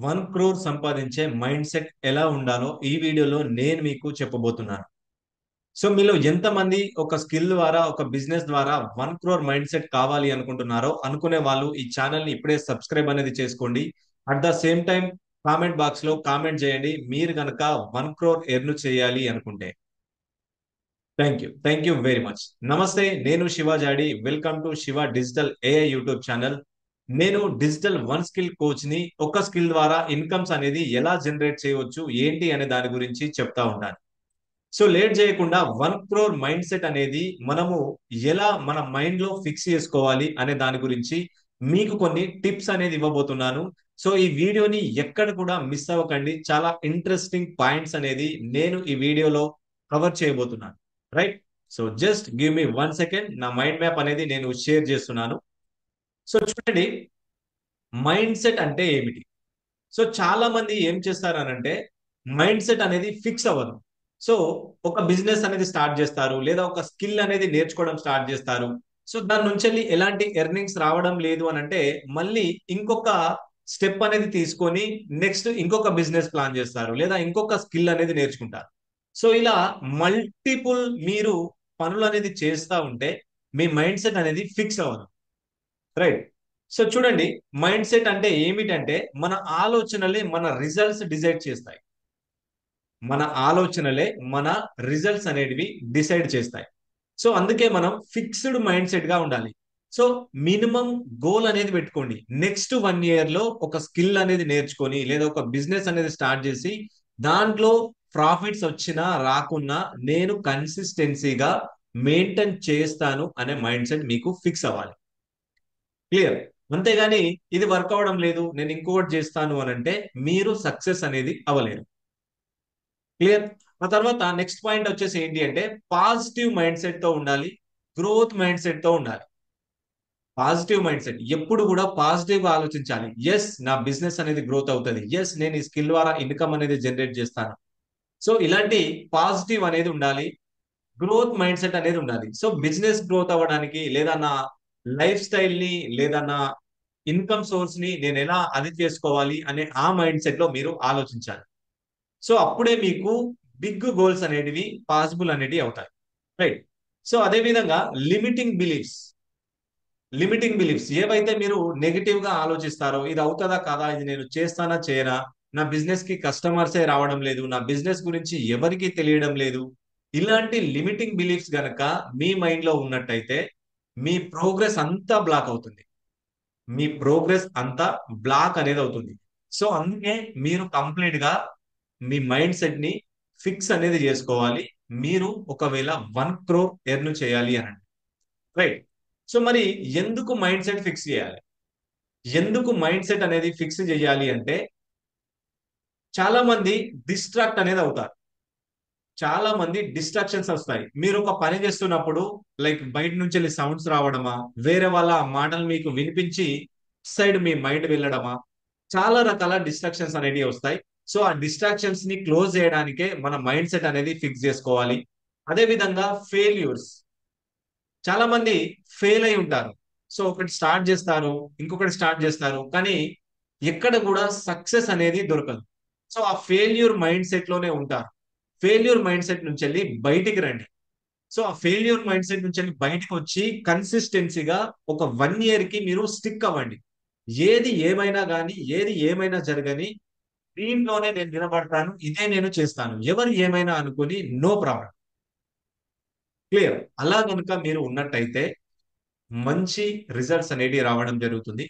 1 crore సంపాదించే mind set ఎలా ఉండాలో ఈ వీడియోలో నేను మీకు చెప్పబోతున్నాను. సో మీలో ఎంతమంది ఒక స్కిల్ ద్వారా, ఒక బిజినెస్ ద్వారా 1 crore మైండ్ సెట్ కావాలి అనుకుంటున్నారో అనుకునే వాళ్ళు ఈ ఛానల్ ని ఇప్పుడే సబ్స్క్రైబ్ అనేది చేసుకోండి. At the same time comment box లో కామెంట్ చేయండి మీరు గనక 1 crore ఎర్న్ చేయాలి అనుకుంటే. Thank you very much. నమస్తే, నేను శివ జాడి. Welcome to Shiva digital AI YouTube channel. నేను డిజిటల్ వన్ స్కిల్ కోచ్ ని. ఒక స్కిల్ ద్వారా ఇన్కమ్స్ అనేది ఎలా జనరేట్ చేయవచ్చు ఏంటి అనే దాని గురించి చెప్తా ఉంటాను. సో లేట్ చేయకుండా 1 crore మైండ్ సెట్ అనేది మనము ఎలా మన మైండ్ లో ఫిక్స్ చేసుకోవాలి అనే దాని గురించి మీకు కొన్ని టిప్స్ అనేది ఇవ్వబోతున్నాను. సో ఈ వీడియోని ఎక్కడ కూడా మిస్ అవ్వకండి. చాలా ఇంట్రెస్టింగ్ పాయింట్స్ అనేది నేను ఈ వీడియోలో కవర్ చేయబోతున్నాను. Right. So just give me 1 second. నా మైండ్ మ్యాప్ అనేది నేను షేర్ చేస్తున్నాను. సో చూడండి, మైండ్ సెట్ అంటే ఏమిటి? సో చాలా మంది ఏం చేస్తారనంటే మైండ్ సెట్ అనేది ఫిక్స్ అవ్వదు. సో ఒక బిజినెస్ అనేది స్టార్ట్ చేస్తారు, లేదా ఒక స్కిల్ అనేది నేర్చుకోవడం స్టార్ట్ చేస్తారు. సో దాని నుంచి వెళ్ళి ఎలాంటి ఎర్నింగ్స్ రావడం లేదు అని అంటే మళ్ళీ ఇంకొక స్టెప్ అనేది తీసుకొని నెక్స్ట్ ఇంకొక బిజినెస్ ప్లాన్ చేస్తారు, లేదా ఇంకొక స్కిల్ అనేది నేర్చుకుంటారు. సో ఇలా మల్టిపుల్ మీరు పనులు అనేది చేస్తూ ఉంటే మీ మైండ్ సెట్ అనేది ఫిక్స్ అవ్వదు. రైట్. సో చూడండి, మైండ్ సెట్ అంటే ఏమిటంటే మన ఆలోచనలే మన రిజల్ట్స్ డిసైడ్ చేస్తాయి. మన ఆలోచనలే మన రిజల్ట్స్ అనేటివి డిసైడ్ చేస్తాయి. సో అందుకే మనం ఫిక్స్డ్ మైండ్ సెట్ గా ఉండాలి. సో మినిమం గోల్ అనేది పెట్టుకోండి. నెక్స్ట్ 1 year లో ఒక స్కిల్ అనేది నేర్చుకొని, లేదా ఒక బిజినెస్ అనేది స్టార్ట్ చేసి దాంట్లో ప్రాఫిట్స్ వచ్చినా రాకున్నా నేను కన్సిస్టెన్సీగా మెయింటైన్ చేస్తాను అనే మైండ్ సెట్ మీకు ఫిక్స్ అవ్వాలి. క్లియర్. అంతేగాని ఇది వర్క్ అవడం లేదు, నేను ఇంకొకటి చేస్తాను అని అంటే మీరు సక్సెస్ అనేది అవ్వలేరు. క్లియర్. ఆ తర్వాత నెక్స్ట్ పాయింట్ వచ్చేసి ఏంటి అంటే పాజిటివ్ మైండ్ సెట్ తో ఉండాలి, గ్రోత్ మైండ్ సెట్ తో ఉండాలి. పాజిటివ్ మైండ్ సెట్ ఎప్పుడు కూడా పాజిటివ్ గా ఆలోచించాలి. ఎస్, నా బిజినెస్ అనేది గ్రోత్ అవుతుంది. ఎస్, నేను ఈ స్కిల్ ద్వారా ఇన్కమ్ అనేది జనరేట్ చేస్తాను. సో ఇలాంటి పాజిటివ్ అనేది ఉండాలి. గ్రోత్ మైండ్ సెట్ అనేది ఉండాలి. సో బిజినెస్ గ్రోత్ అవ్వడానికి, లేదా నా లైఫ్ స్టైల్ ని, లేదా నా ఇన్కమ్ సోర్స్ ని నేను ఎలా అది చేసుకోవాలి అనే ఆ మైండ్ సెట్ లో మీరు ఆలోచించాలి. సో అప్పుడే మీకు బిగ్ గోల్స్ అనేటివి పాసిబుల్ అనేటివి అవుతాయి. రైట్. సో అదే విధంగా లిమిటింగ్ బిలీఫ్స్, ఏవైతే మీరు నెగిటివ్ గా ఆలోచిస్తారో, ఇది అవుతుందా కాదా, ఇది నేను చేస్తానా చేయనా, నా బిజినెస్ కి కస్టమర్సే రావడం లేదు, నా బిజినెస్ గురించి ఎవరికి తెలియడం లేదు, ఇలాంటి లిమిటింగ్ బిలీఫ్స్ గనక మీ మైండ్ లో ఉన్నట్టయితే మీ ప్రోగ్రెస్ అంతా బ్లాక్ అవుతుంది. మీ ప్రోగ్రెస్ అంతా బ్లాక్ అనేది అవుతుంది. సో అందుకే మీరు కంప్లీట్ గా మీ మైండ్ సెట్ ని ఫిక్స్ అనేది చేసుకోవాలి. మీరు ఒకవేళ 1 crore ఎర్న్ చేయాలి అని. రైట్. సో మరి ఎందుకు మైండ్ సెట్ ఫిక్స్ చేయాలి? ఎందుకు మైండ్ సెట్ అనేది ఫిక్స్ చేయాలి అంటే చాలా మంది డిస్ట్రాక్ట్ అనేది అవుతారు. చాలా మంది డిస్ట్రాక్షన్స్ వస్తాయి. మీరు ఒక పని చేస్తున్నప్పుడు లైక్ బయట నుంచి వెళ్ళి సౌండ్స్ రావడమా, వేరే వాళ్ళ మాటలు మీకు వినిపించి సైడ్ మీ మైండ్ వెళ్ళడమా, చాలా రకాల డిస్ట్రాక్షన్స్ అనేవి వస్తాయి. సో ఆ డిస్ట్రాక్షన్స్ ని క్లోజ్ చేయడానికే మన మైండ్ సెట్ అనేది ఫిక్స్ చేసుకోవాలి. అదే విధంగా ఫెయిల్యూర్స్, చాలా మంది ఫెయిల్ అయి ఉంటారు. సో ఒకటి స్టార్ట్ చేస్తారు, ఇంకొకటి స్టార్ట్ చేస్తారు, కానీ ఎక్కడ కూడా సక్సెస్ అనేది దొరకదు. సో ఆ ఫెయిల్యూర్ మైండ్ సెట్ లోనే ఉంటారు. ఫెయిల్యూర్ మైండ్ సెట్ నుంచి వెళ్ళి బయటికి రండి. సో ఆ ఫెయిల్యూర్ మైండ్ సెట్ నుంచి వెళ్ళి బయటకు వచ్చి కన్సిస్టెన్సీగా ఒక 1 year కి మీరు స్టిక్ అవ్వండి. ఏది ఏమైనా కానీ, ఏది ఏమైనా జరగని, దీంట్లోనే నేను నిలబడతాను, ఇదే నేను చేస్తాను, ఎవరు ఏమైనా అనుకుని నో ప్రాబ్లం. క్లియర్. అలా కనుక మీరు ఉన్నట్టయితే మంచి రిజల్ట్స్ అనేవి రావడం జరుగుతుంది.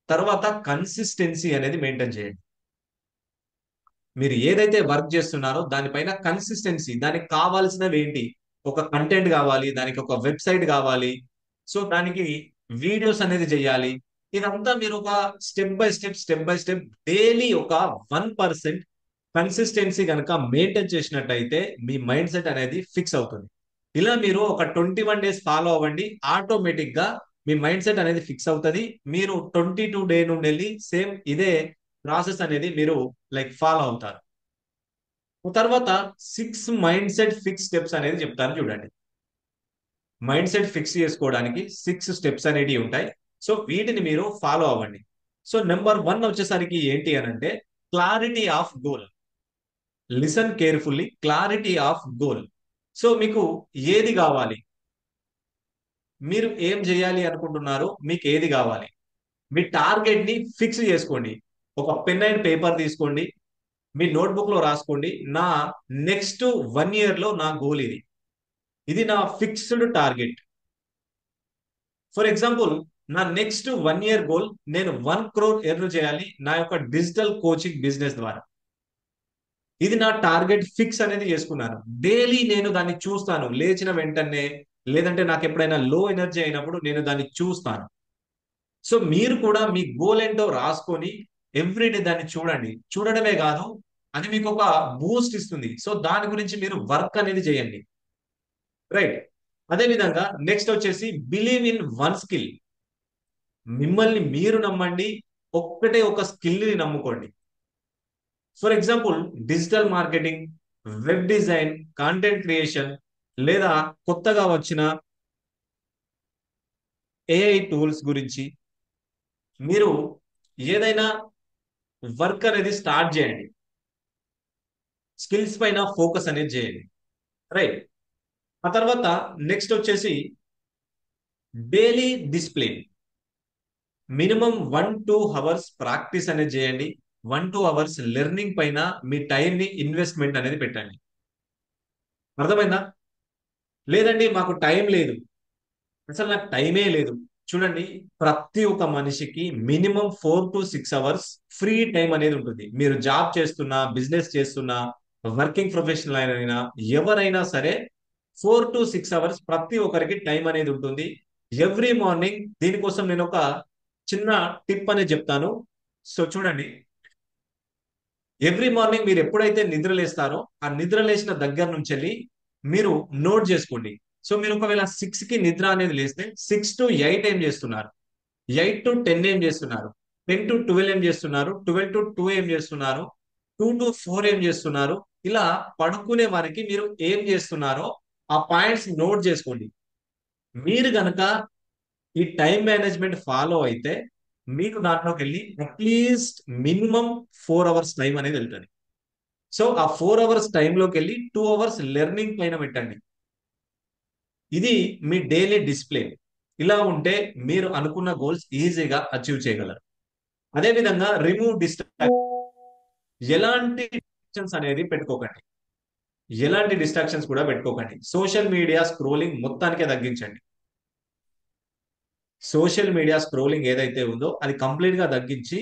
తర్వాత కన్సిస్టెన్సీ అనేది మెయింటైన్ చేయండి. మీరు ఏదైతే వర్క్ చేస్తున్నారో దానిపైన కన్సిస్టెన్సీ, దానికి కావాల్సినవి ఏంటి? ఒక కంటెంట్ కావాలి, దానికి ఒక వెబ్సైట్ కావాలి, సో దానికి వీడియోస్ అనేది చేయాలి. ఇదంతా మీరు ఒక స్టెప్ బై స్టెప్ డైలీ ఒక 1% కన్సిస్టెన్సీ కనుక మెయింటైన్ చేసినట్టయితే మీ మైండ్ సెట్ అనేది ఫిక్స్ అవుతుంది. ఇలా మీరు ఒక 21 days ఫాలో అవ్వండి. ఆటోమేటిక్ గా మీ మైండ్ సెట్ అనేది ఫిక్స్ అవుతుంది. మీరు 22 day నుండి వెళ్ళి సేమ్ ఇదే ప్రాసెస్ అనేది మీరు లైక్ ఫాలో అవుతారు. తర్వాత 6 మైండ్ సెట్ ఫిక్స్ స్టెప్స్ అనేది చెప్తాను చూడండి. మైండ్ సెట్ ఫిక్స్ చేసుకోవడానికి 6 స్టెప్స్ అనేవి ఉంటాయి. సో వీటిని మీరు ఫాలో అవ్వండి. సో నెంబర్ వన్ వచ్చేసరికి ఏంటి అని అంటే clarity of goal. Listen carefully, clarity of goal. So మీకు ఏది కావాలి, మీరు ఏం చేయాలి అనుకుంటున్నారో, మీకు ఏది కావాలి, మీ టార్గెట్ ని ఫిక్స్ చేసుకోండి. ఒక పెన్ అండ్ పేపర్ తీసుకోండి, మీ నోట్బుక్ లో రాసుకోండి. నా నెక్స్ట్ 1 year లో నా గోల్ ఇది, ఇది నా ఫిక్స్డ్ టార్గెట్. ఫర్ ఎగ్జాంపుల్, నా నెక్స్ట్ 1 year గోల్, నేను 1 crore ఎర్న్ చేయాలి నా యొక్క డిజిటల్ కోచింగ్ బిజినెస్ ద్వారా. ఇది నా టార్గెట్ ఫిక్స్ అనేది చేసుకున్నాను. డైలీ నేను దాన్ని చూస్తాను, లేచిన వెంటనే, లేదంటే నాకు ఎప్పుడైనా లో ఎనర్జీ అయినప్పుడు నేను దాన్ని చూస్తాను. సో మీరు కూడా మీ గోల్ ఏంటో రాసుకొని ఎవ్రీడే దాన్ని చూడండి. చూడడమే కాదు, అది మీకు ఒక బూస్ట్ ఇస్తుంది. సో దాని గురించి మీరు వర్క్ అనేది చేయండి. రైట్. అదే విధంగా నెక్స్ట్ వచ్చేసి బిలీవ్ ఇన్ వన్ స్కిల్. మిమ్మల్ని మీరు నమ్మండి, ఒక్కటే ఒక స్కిల్ ని నమ్ముకోండి. For example, digital marketing, web design, content creation, లేదా కొత్తగా వచ్చిన ఏఐ టూల్స్ గురించి మీరు ఏదైనా వర్క్ అనేది స్టార్ట్ చేయండి. స్కిల్స్ పైన ఫోకస్ అనేది చేయండి. రైట్. ఆ తర్వాత నెక్స్ట్ వచ్చేసి daily discipline. Minimum 1-2 hours practice అనేది చేయండి. 1-2 hours లెర్నింగ్ పైన మీ టైం ని ఇన్వెస్ట్మెంట్ అనేది పెట్టండి. అర్థమైందా? లేదండి మాకు టైం లేదు, అసలు నాకు టైమే లేదు. చూడండి, ప్రతి ఒక్క మనిషికి మినిమం 4-6 hours ఫ్రీ టైం అనేది ఉంటుంది. మీరు జాబ్ చేస్తున్నా, బిజినెస్ చేస్తున్నా, వర్కింగ్ ప్రొఫెషనల్ అయినా, ఎవరైనా సరే 4-6 hours ప్రతి ఒక్కరికి టైం అనేది ఉంటుంది. ఎవ్రీ మార్నింగ్ దీనికోసం నేను ఒక చిన్న టిప్ అనేది చెప్తాను. సో చూడండి, ఎవ్రీ మార్నింగ్ మీరు ఎప్పుడైతే నిద్ర లేస్తారో, ఆ నిద్ర లేచిన దగ్గర నుంచి వెళ్ళి మీరు నోట్ చేసుకోండి. సో మీరు ఒకవేళ 6 కి నిద్ర అనేది లేస్తే 6-8 ఏం చేస్తున్నారు, 8-10 ఏం చేస్తున్నారు, 10-12 ఏం చేస్తున్నారు, 12-2 ఏం చేస్తున్నారు, 2-4 ఏం చేస్తున్నారు. ఇలా పడుకునే వారికి మీరు ఏం చేస్తున్నారో ఆ పాయింట్స్ నోట్ చేసుకోండి. మీరు గనక ఈ టైం మేనేజ్మెంట్ ఫాలో అయితే మీకు దాంట్లోకి వెళ్ళి అట్లీస్ట్ మినిమం 4 hours టైం అనేది వెళ్తుంది. సో ఆ 4 hours టైంలోకి వెళ్ళి 2 hours లెర్నింగ్ పైన పెట్టండి. ఇది మీ డైలీ డిసిప్లిన్. ఇలా ఉంటే మీరు అనుకున్న గోల్స్ ఈజీగా అచీవ్ చేయగలరు. అదే విధంగా రిమూవ్ డిస్ట్రాక్షన్. ఎలాంటి డిస్ట్రాక్షన్స్ అనేది పెట్టుకోకండి, ఎలాంటి డిస్ట్రాక్షన్స్ కూడా పెట్టుకోకండి. సోషల్ మీడియా స్క్రోలింగ్ మొత్తానికే తగ్గించండి. సోషల్ మీడియా స్క్రోలింగ్ ఏదైతే ఉందో అది కంప్లీట్ గా తగ్గించి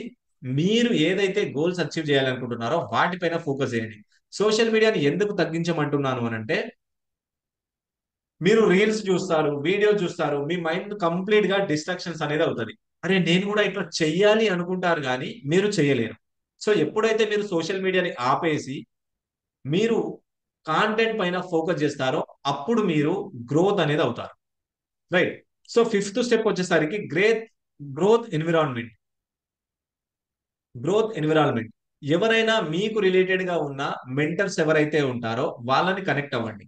మీరు ఏదైతే గోల్స్ అచీవ్ చేయాలనుకుంటున్నారో వాటిపైన ఫోకస్ చేయండి. సోషల్ మీడియాని ఎందుకు తగ్గించమంటున్నాను అని అంటే, మీరు రీల్స్ చూస్తారు, వీడియో చూస్తారు, మీ మైండ్ కంప్లీట్ గా డిస్ట్రాక్షన్స్ అనేది అవుతుంది. అరే నేను కూడా ఇట్లా చెయ్యాలి అనుకుంటారు కానీ మీరు చేయలేరు. సో ఎప్పుడైతే మీరు సోషల్ మీడియాని ఆపేసి మీరు కాంటెంట్ పైన ఫోకస్ చేస్తారో అప్పుడు మీరు గ్రోత్ అనేది అవుతారు. రైట్. సో ఫిఫ్త్ స్టెప్ వచ్చేసరికి గ్రోత్ ఎన్విరాన్మెంట్. Growth environment. ఎవరైనా మీకు రిలేటెడ్ గా ఉన్న మెంటర్స్ ఎవరైతే ఉంటారో వాళ్ళని కనెక్ట్ అవ్వండి.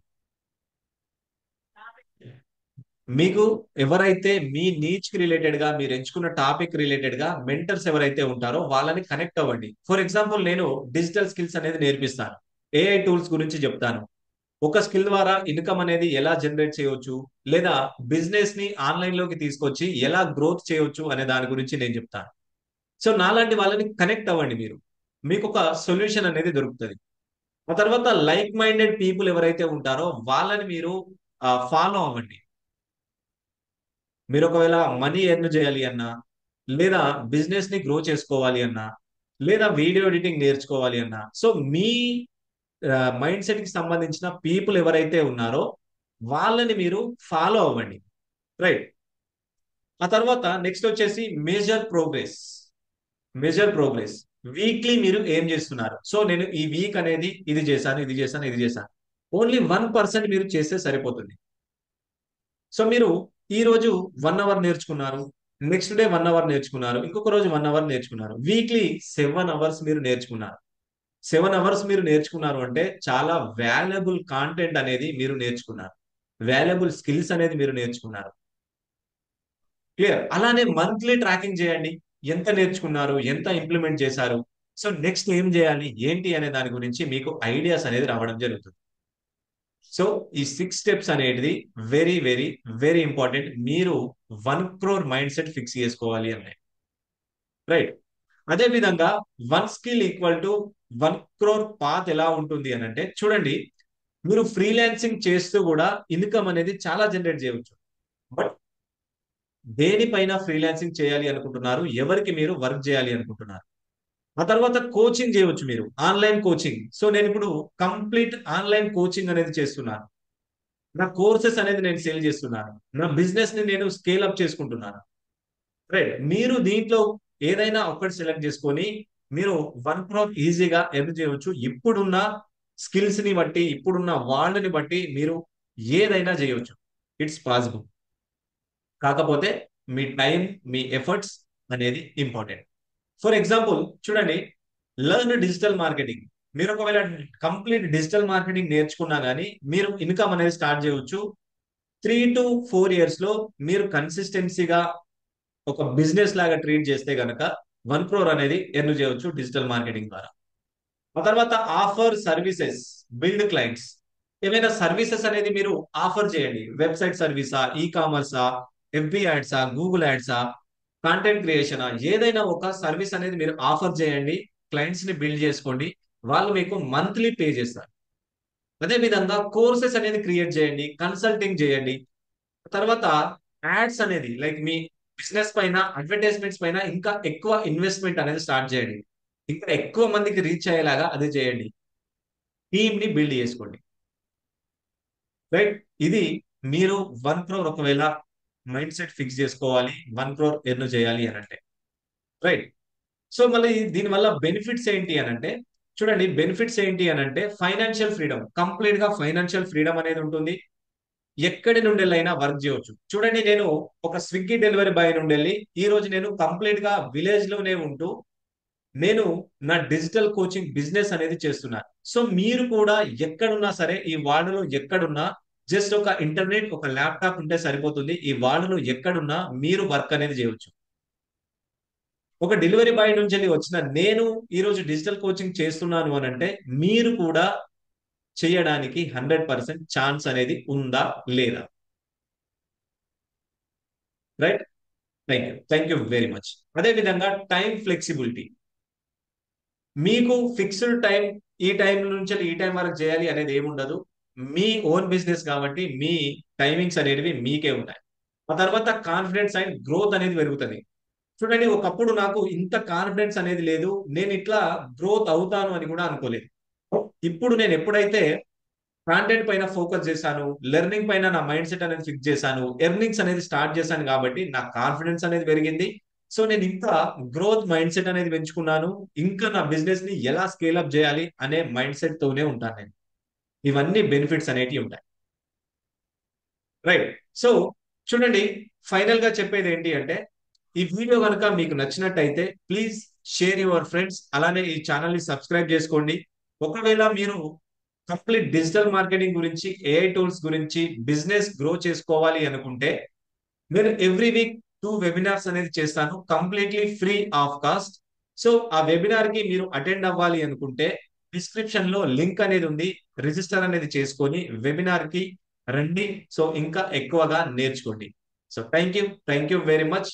మీకు ఎవరైతే మీ నీచ్ కి రిలేటెడ్ గా, మీరు ఎంచుకున్న టాపిక్ రిలేటెడ్ గా మెంటర్స్ ఎవరైతే ఉంటారో వాళ్ళని కనెక్ట్ అవ్వండి. ఫర్ ఎగ్జాంపుల్, నేను డిజిటల్ స్కిల్స్ అనేది నేర్పిస్తాను, ఏఐ టూల్స్ గురించి చెప్తాను, ఒక స్కిల్ ద్వారా ఇన్కమ్ అనేది ఎలా జనరేట్ చేయవచ్చు, లేదా బిజినెస్ ని ఆన్లైన్ లోకి తీసుకొచ్చి ఎలా గ్రోత్ చేయవచ్చు అనే దాని గురించి నేను చెప్తాను. సో నాలాంటి వాళ్ళని కనెక్ట్ అవ్వండి. మీరు, మీకు ఒక సొల్యూషన్ అనేది దొరుకుతుంది. ఆ తర్వాత లైక్ మైండెడ్ పీపుల్ ఎవరైతే ఉంటారో వాళ్ళని మీరు ఫాలో అవ్వండి. మీరు ఒకవేళ మనీ ఎర్న్ చేయాలి అన్నా, లేదా బిజినెస్ ని గ్రో చేసుకోవాలి అన్నా, లేదా వీడియో ఎడిటింగ్ నేర్చుకోవాలి అన్నా, సో మీ మైండ్ సెట్ కి సంబంధించిన పీపుల్ ఎవరైతే ఉన్నారో వాళ్ళని మీరు ఫాలో అవ్వండి. రైట్. ఆ తర్వాత నెక్స్ట్ వచ్చేసి major progress. Major progress. Weekly మీరు ఏం చేస్తున్నారు? సో నేను ఈ వీక్ అనేది ఇది చేశాను, ఇది చేశాను, ఇది చేశాను. ఓన్లీ 1% మీరు చేస్తే సరిపోతుంది. సో మీరు ఈ రోజు 1 hour నేర్చుకున్నారు, నెక్స్ట్ డే 1 hour నేర్చుకున్నారు, ఇంకొక రోజు 1 hour నేర్చుకున్నారు, వీక్లీ 7 hours మీరు నేర్చుకున్నారు. 7 hours మీరు నేర్చుకున్నారు అంటే చాలా వాల్యుబుల్ కాంటెంట్ అనేది మీరు నేర్చుకున్నారు, వాల్యుబుల్ స్కిల్స్ అనేది మీరు నేర్చుకున్నారు. క్లియర్. అలానే మంత్లీ ట్రాకింగ్ చేయండి. ఎంత నేర్చుకున్నారు, ఎంత ఇంప్లిమెంట్ చేశారు, సో నెక్స్ట్ ఏం చేయాలి ఏంటి అనే దాని గురించి మీకు ఐడియాస్ అనేది రావడం జరుగుతుంది. సో ఈ 6 స్టెప్స్ అనేది వెరీ వెరీ వెరీ ఇంపార్టెంట్. మీరు 1 crore మైండ్ సెట్ ఫిక్స్ చేసుకోవాలి అన్నాయి, రైట్? అదే విధంగా 1 skill equal to 1 crore path ఎలా ఉంటుంది అని అంటే, చూడండి, మీరు ఫ్రీలాన్సింగ్ చేస్తూ కూడా ఇన్కమ్ అనేది చాలా జనరేట్ చేయవచ్చు. బట్ దేనిపైన ఫ్రీలాన్సింగ్ చేయాలి అనుకుంటున్నారు, ఎవరికి మీరు వర్క్ చేయాలి అనుకుంటున్నారు? ఆ తర్వాత కోచింగ్ చేయవచ్చు, మీరు ఆన్లైన్ కోచింగ్. సో నేను ఇప్పుడు కంప్లీట్ ఆన్లైన్ కోచింగ్ అనేది చేస్తున్నాను. నా కోర్సెస్ అనేది నేను సేల్ చేస్తున్నాను. నా బిజినెస్ ని నేను స్కేల్ అప్ చేసుకుంటున్నాను, రైట్? మీరు దీంట్లో ఏదైనా ఒకటి సెలెక్ట్ చేసుకొని మీరు 1 crore ఈజీగా ఎర్న్ చేయవచ్చు. ఇప్పుడున్న స్కిల్స్ ని బట్టి, ఇప్పుడున్న వాళ్ళని బట్టి మీరు ఏదైనా చేయవచ్చు. It's possible. కాకపోతే మీ టైం, మీ ఎఫర్ట్స్ అనేది ఇంపార్టెంట్. ఫర్ ఎగ్జాంపుల్ చూడండి, లర్న్ డిజిటల్ మార్కెటింగ్. మీరు ఒకవేళ కంప్లీట్ డిజిటల్ మార్కెటింగ్ నేర్చుకున్నా కానీ మీరు ఇన్కమ్ అనేది స్టార్ట్ చేయవచ్చు. 3 to 4 years లో మీరు కన్సిస్టెన్సీగా ఒక బిజినెస్ లాగా ట్రీట్ చేస్తే గనక 1 crore అనేది ఎర్న్ చేయవచ్చు డిజిటల్ మార్కెటింగ్ ద్వారా. ఆ తర్వాత ఆఫర్ సర్వీసెస్, బిల్డ్ క్లయింట్స్. ఏమైనా సర్వీసెస్ అనేది మీరు ఆఫర్ చేయండి. వెబ్సైట్ సర్వీసా, ఈ కామర్సా, ఎఫ్బి యాడ్సా, గూగుల్ యాడ్సా, కాంటెంట్ క్రియేషనా, ఏదైనా ఒక సర్వీస్ అనేది మీరు ఆఫర్ చేయండి. క్లయింట్స్ ని బిల్డ్ చేసుకోండి. వాళ్ళు మీకు మంత్లీ పే చేస్తారు. అదే విధంగా కోర్సెస్ అనేది క్రియేట్ చేయండి, కన్సల్టింగ్ చేయండి. తర్వాత యాడ్స్ అనేది లైక్ మీ బిజినెస్ పైన, అడ్వర్టైజ్మెంట్స్ పైన ఇంకా ఎక్కువ ఇన్వెస్ట్మెంట్ అనేది స్టార్ట్ చేయండి. ఇంకా ఎక్కువ మందికి రీచ్ అయ్యేలాగా అది చేయండి. టీమ్ ని బిల్డ్ చేసుకోండి, రైట్? ఇది మీరు 1 crore ఒకవేళ మైండ్ సెట్ ఫిక్స్ చేసుకోవాలి, 1 crore ఎర్న్ చేయాలి అని అంటే, రైట్? సో మళ్ళీ దీనివల్ల బెనిఫిట్స్ ఏంటి అని అంటే, చూడండి, బెనిఫిట్స్ ఏంటి అని అంటే ఫైనాన్షియల్ ఫ్రీడమ్, కంప్లీట్ గా ఫైనాన్షియల్ ఫ్రీడమ్ అనేది ఉంటుంది. ఎక్కడి నుండి వెళ్ళైనా వర్క్ చేయవచ్చు. చూడండి, నేను ఒక స్విగ్గీ డెలివరీ బాయ్ నుండి వెళ్ళి ఈ రోజు నేను కంప్లీట్ గా విలేజ్ లోనే ఉంటూ నేను నా డిజిటల్ కోచింగ్ బిజినెస్ అనేది చేస్తున్నాను. సో మీరు కూడా ఎక్కడున్నా సరే, ఈ వరల్డ్ లో ఎక్కడున్నా, జస్ట్ ఒక ఇంటర్నెట్, ఒక ల్యాప్టాప్ ఉంటే సరిపోతుంది. ఈ వరల్డ్ లో ఎక్కడున్నా మీరు వర్క్ అనేది చేయవచ్చు. ఒక డెలివరీ బాయ్ నుంచి వెళ్ళి వచ్చిన నేను ఈ రోజు డిజిటల్ కోచింగ్ చేస్తున్నాను అని అంటే మీరు కూడా చేయడానికి 100% ఛాన్స్ అనేది ఉందా లేదా, right? Thank you very much. అదే విధంగా టైం ఫ్లెక్సిబిలిటీ. మీకు ఫిక్స్డ్ టైం, ఈ టైం నుంచి ఈ టైం వరకు చేయాలి అనేది ఏముండదు. మీ ఓన్ బిజినెస్ కాబట్టి మీ టైమింగ్స్ అనేవి మీకే ఉంటాయి. ఆ తర్వాత కాన్ఫిడెన్స్ అండ్ గ్రోత్ అనేది పెరుగుతుంది. చూడండి, ఒకప్పుడు నాకు ఇంత కాన్ఫిడెన్స్ అనేది లేదు, నేను ఇట్లా గ్రోత్ అవుతాను అని కూడా అనుకోలేదు. ఇప్పుడు నేను ఎప్పుడైతే కాంటెంట్ పైన ఫోకస్ చేశాను, లెర్నింగ్ పైన నా మైండ్ సెట్ అనేది ఫిక్స్ చేశాను, ఎర్నింగ్స్ అనేది స్టార్ట్ చేశాను కాబట్టి నా కాన్ఫిడెన్స్ అనేది పెరిగింది. సో నేను ఇంకా గ్రోత్ మైండ్ సెట్ అనేది పెంచుకున్నాను. ఇంకా నా బిజినెస్ ని ఎలా స్కేల్ అప్ చేయాలి అనే మైండ్ సెట్ తోనే ఉంటాను నేను. ఇవన్నీ బెనిఫిట్స్ అనేటివి ఉంటాయి, రైట్? సో చూడండి, ఫైనల్ గా చెప్పేది ఏంటి అంటే, ఈ వీడియో కనుక మీకు నచ్చినట్టయితే ప్లీజ్ షేర్ యువర్ ఫ్రెండ్స్. అలానే ఈ ఛానల్ ని సబ్స్క్రైబ్ చేసుకోండి. ఒకవేళ మీరు కంప్లీట్ డిజిటల్ మార్కెటింగ్ గురించి, ఏఐ టూల్స్ గురించి బిజినెస్ గ్రో చేసుకోవాలి అనుకుంటే, నేను ఎవ్రీ వీక్ 2 వెబినార్స్ అనేది చేస్తాను, completely free of cost. So ఆ వెబినార్ కి మీరు అటెండ్ అవ్వాలి అనుకుంటే డిస్క్రిప్షన్ లో లింక్ అనేది ఉంది. రిజిస్టర్ అనేది చేసుకొని వెబినార్ కి రండి. సో ఇంకా ఎక్కువగా నేర్చుకోండి. So thank you very much.